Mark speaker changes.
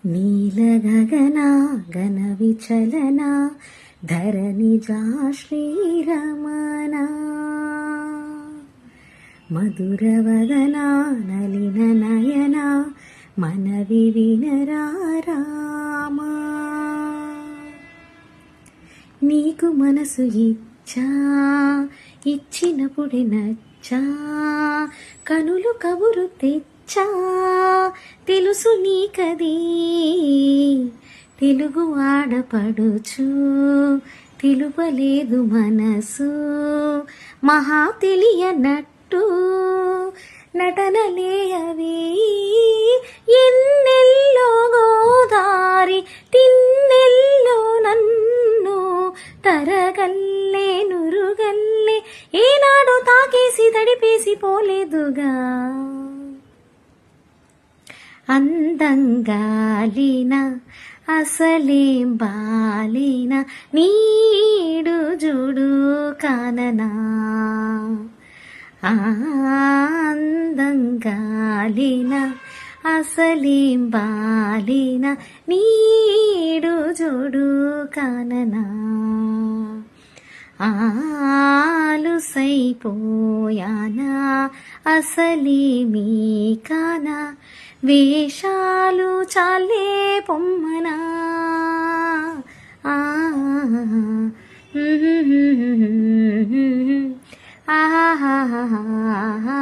Speaker 1: నీలగగనా గణ విచలనా ధరణిజా శ్రీరమణా మధురవదనా నలిన నయనా మనవి వినరామా. నీకు మనసు ఇచ్చా ఇచ్చినప్పుడే నచ్చా కనులు కబురు తెచ్చా తెలుసు నీకది తెలుగు ఆడపడుచు తెలుపలేదు మనసు మహా తెలియనట్టు నటనలే అవి ఎన్నెల్లో గోదారి తిన్నెల్లో నన్ను తరగల్లే నురుగల్లే ఏనాడు తాకేసి తడిపేసి పోలేదుగా. అందంగాలిన అసలేం బాలిన నీడు జుడు కాననా అందంగాలిన అసలేం బాలిన నీడు జుడు కాననా ఆలుసైపోయానా అసలేమీ కానా వేషాలు చాలే పొమ్మనా. ఆహా